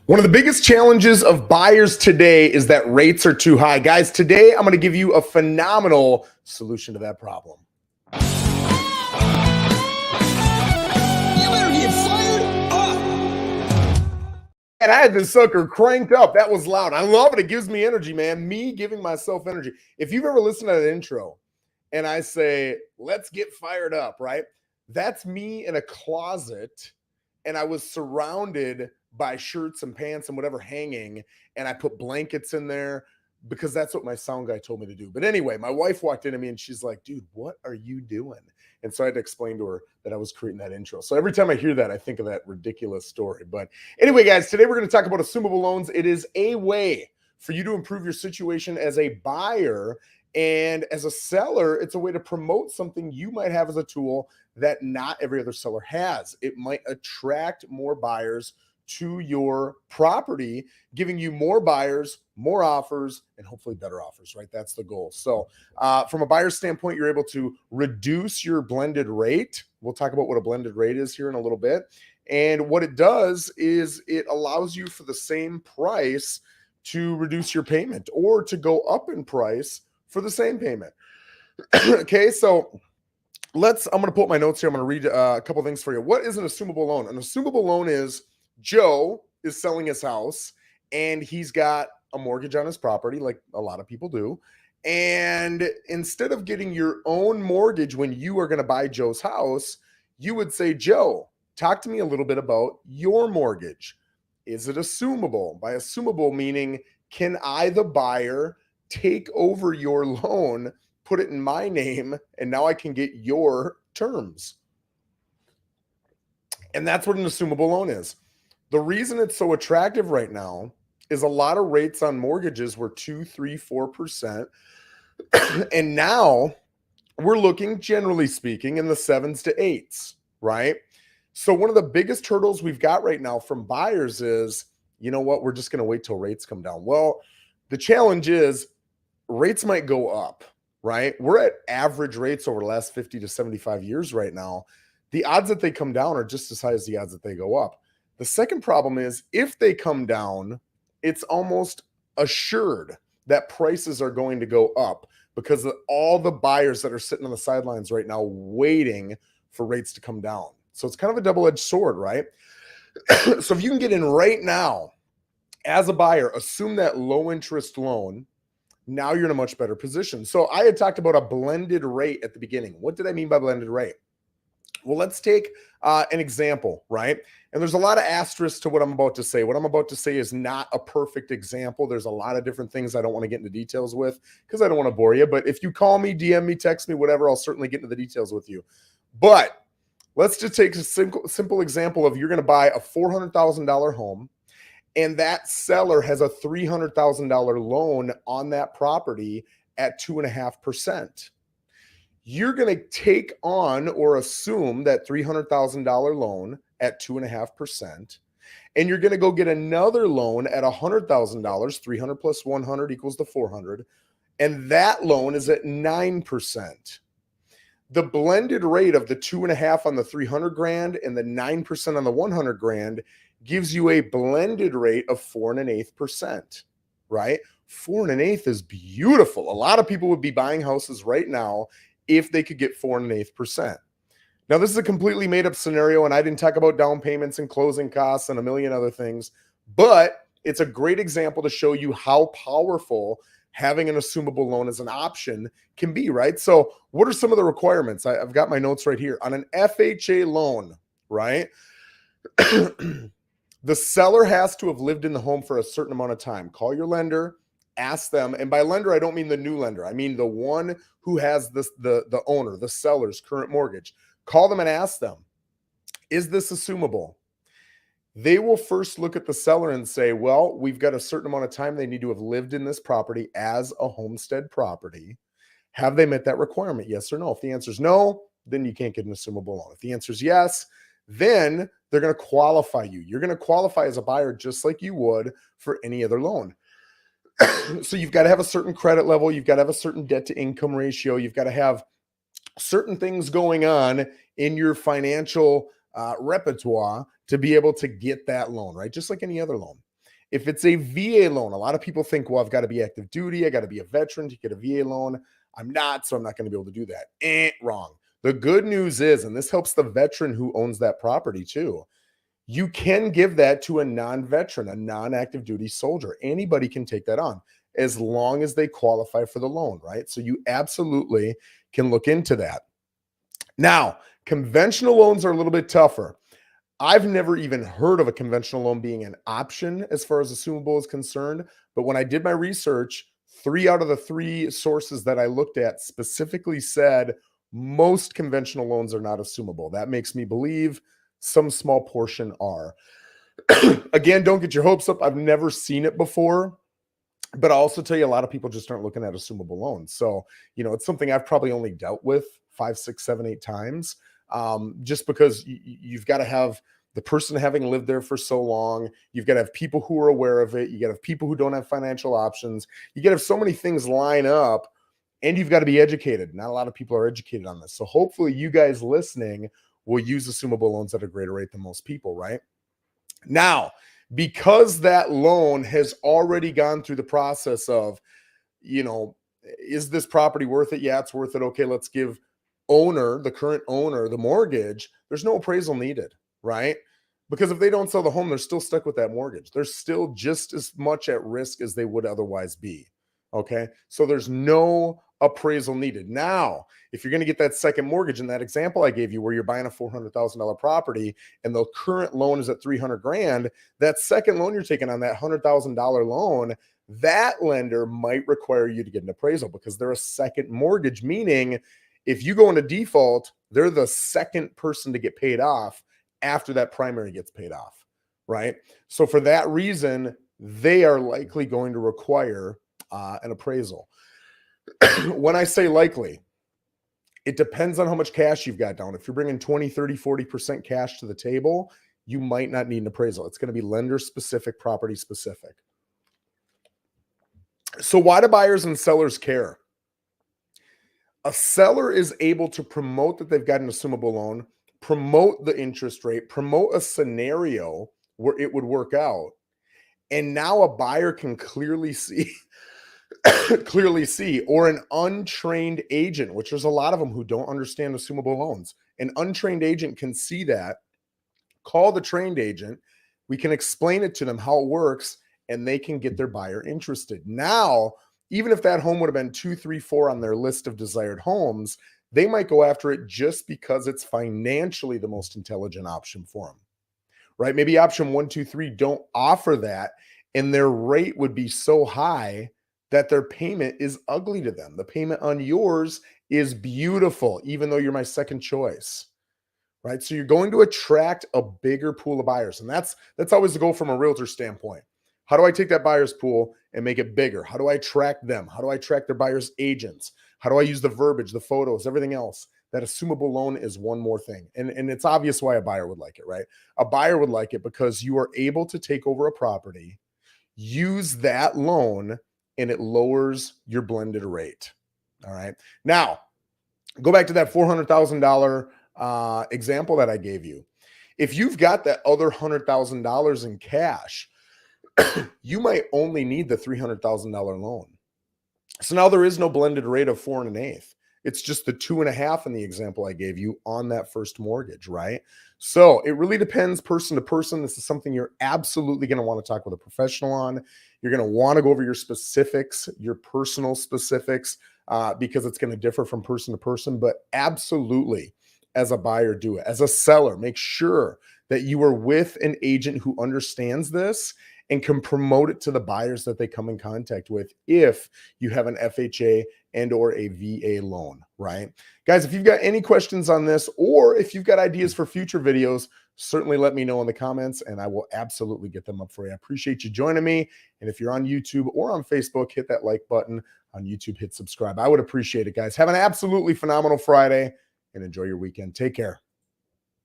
One of the biggest challenges of buyers today is that rates are too high. Guys, today I'm going to give you a phenomenal solution to that problem. You better get fired up. And I had this sucker cranked up. That was loud. I love it. It gives me energy, man. Me giving myself energy. If you've ever listened to that intro and I say, let's get fired up, right? That's me in a closet and I was surrounded by shirts and pants and whatever hanging, and I put blankets in there because that's what my sound guy told me to do. But anyway, my wife walked into me and she's like, dude, what are you doing? And so I had to explain to her that I was creating that intro. So every time I hear that, I think of that ridiculous story. But anyway, guys, today we're going to talk about assumable loans. It is a way for you to improve your situation as a buyer, and as a seller, it's a way to promote something you might have as a tool that not every other seller has. It might attract more buyers to your property, giving you more buyers, more offers, and hopefully better offers, right? That's the goal. So from a buyer's standpoint, you're able to reduce your blended rate. We'll talk about what a blended rate is here in a little bit. And what it does is it allows you for the same price to reduce your payment or to go up in price for the same payment. Okay, so I'm going to pull up my notes here. I'm going to read a couple things for you. What is an assumable loan? An assumable loan is Joe is selling his house and he's got a mortgage on his property, like a lot of people do. And instead of getting your own mortgage when you are going to buy Joe's house, you would say, Joe, talk to me a little bit about your mortgage. Is it assumable? By assumable meaning, can I, the buyer, take over your loan, put it in my name, and now I can get your terms? And that's what an assumable loan is. The reason it's so attractive right now is a lot of rates on mortgages were 2, 3, 4%. And now we're looking, generally speaking, in the 7s to 8s, right? So one of the biggest hurdles we've got right now from buyers is, you know what, we're just going to wait till rates come down. Well, the challenge is rates might go up, right? We're at average rates over the last 50 to 75 years right now. The odds that they come down are just as high as the odds that they go up. The second problem is if they come down, it's almost assured that prices are going to go up because of all the buyers that are sitting on the sidelines right now waiting for rates to come down. So it's kind of a double-edged sword, right? So if you can get in right now as a buyer, assume that low interest loan, now you're in a much better position. So I had talked about a blended rate at the beginning. What did I mean by blended rate? Well, let's take an example, right? And there's a lot of asterisks to what I'm about to say. What I'm about to say is not a perfect example. There's a lot of different things I don't want to get into details with because I don't want to bore you. But if you call me, DM me, text me, whatever, I'll certainly get into the details with you. But let's just take a simple example of you're going to buy a $400,000 home and that seller has a $300,000 loan on that property at 2.5%. You're going to take on or assume that $300,000 loan at 2.5%, and you're going to go get another loan at $100,000. 300 plus 100 equals the 400, and that loan is at 9%. The blended rate of the 2.5 on the 300 grand and the 9% on the 100 grand gives you a blended rate of 4.125%, right? 4.125 is beautiful. A lot of people would be buying houses right now if they could get 4.125%. Now, this is a completely made up scenario, and I didn't talk about down payments and closing costs and a million other things, but it's a great example to show you how powerful having an assumable loan as an option can be, right? So what are some of the requirements? I've got my notes right here. On an FHA loan, right? The seller has to have lived in the home for a certain amount of time. Call your lender, ask them, and by lender, I don't mean the new lender. I mean the one who has the owner, the seller's current mortgage. Call them and ask them, is this assumable? They will first look at the seller and say, well, we've got a certain amount of time they need to have lived in this property as a homestead property. Have they met that requirement? Yes or no? If the answer is no, then you can't get an assumable loan. If the answer is yes, then they're going to qualify you. You're going to qualify as a buyer just like you would for any other loan. So you've got to have a certain credit level. You've got to have a certain debt to income ratio. You've got to have certain things going on in your financial repertoire to be able to get that loan, right? Just like any other loan. If it's a VA loan, a lot of people think, well, I've got to be active duty. I got to be a veteran to get a VA loan. I'm not, so I'm not going to be able to do that. Wrong. The good news is, and this helps the veteran who owns that property too, you can give that to a non-veteran, a non-active duty soldier. Anybody can take that on as long as they qualify for the loan, right? So you absolutely can look into that. Now, conventional loans are a little bit tougher. I've never even heard of a conventional loan being an option as far as Assumable is concerned. But when I did my research, 3 out of the 3 sources that I looked at specifically said most conventional loans are not Assumable. That makes me believe some small portion are. Again, don't get your hopes up. I've never seen it before. But I'll also tell you, a lot of people just aren't looking at Assumable loans. So, it's something I've probably only dealt with 5, 6, 7, 8 times. Just because you've got to have the person having lived there for so long. You've got to have people who are aware of it. You got to have people who don't have financial options. You got to have so many things line up, and you've got to be educated. Not a lot of people are educated on this. So hopefully you guys listening will use Assumable loans at a greater rate than most people, right? Now, because that loan has already gone through the process of, is this property worth it? Yeah, it's worth it. Okay, let's give the current owner, the mortgage. There's no appraisal needed, right? Because if they don't sell the home, they're still stuck with that mortgage. They're still just as much at risk as they would otherwise be. Okay, so there's no appraisal needed. Now, if you're going to get that second mortgage in that example I gave you, where you're buying a $400,000 property and the current loan is at 300 grand, that second loan you're taking on that $100,000 loan, that lender might require you to get an appraisal because they're a second mortgage, meaning if you go into default, they're the second person to get paid off after that primary gets paid off, right? So for that reason, they are likely going to require an appraisal. When I say likely, it depends on how much cash you've got down. If you're bringing 20, 30, 40% cash to the table, you might not need an appraisal. It's going to be lender specific, property specific. So why do buyers and sellers care? A seller is able to promote that they've got an Assumable loan, promote the interest rate, promote a scenario where it would work out. And now a buyer can clearly see, or an untrained agent, which there's a lot of them who don't understand Assumable loans. An untrained agent can see that, call the trained agent. We can explain it to them how it works, and they can get their buyer interested. Now, even if that home would have been 2, 3, 4 on their list of desired homes, they might go after it just because it's financially the most intelligent option for them, right? Maybe option 1, 2, 3 don't offer that, and their rate would be so high that their payment is ugly to them. The payment on yours is beautiful, even though you're my second choice, right? So you're going to attract a bigger pool of buyers. And that's always the goal from a realtor standpoint. How do I take that buyer's pool and make it bigger? How do I attract them? How do I attract their buyer's agents? How do I use the verbiage, the photos, everything else? That Assumable loan is one more thing. And it's obvious why a buyer would like it, right? A buyer would like it because you are able to take over a property, use that loan, and it lowers your blended rate. All right. Now, go back to that $400,000 example that I gave you. If you've got that other $100,000 in cash, you might only need the $300,000 loan. So now there is no blended rate of 4 1/8. It's just the 2.5 in the example I gave you on that first mortgage, right? So it really depends person to person. This is something you're absolutely going to want to talk with a professional on. You're going to want to go over your specifics, your personal specifics, because it's going to differ from person to person. But absolutely, as a buyer, do it. As a seller, make sure that you are with an agent who understands this and can promote it to the buyers that they come in contact with if you have an FHA and or a VA loan, right? Guys, if you've got any questions on this, or if you've got ideas for future videos, certainly let me know in the comments and I will absolutely get them up for you. I appreciate you joining me. And if you're on YouTube or on Facebook, hit that like button. On YouTube, hit subscribe. I would appreciate it, guys. Have an absolutely phenomenal Friday and enjoy your weekend. Take care.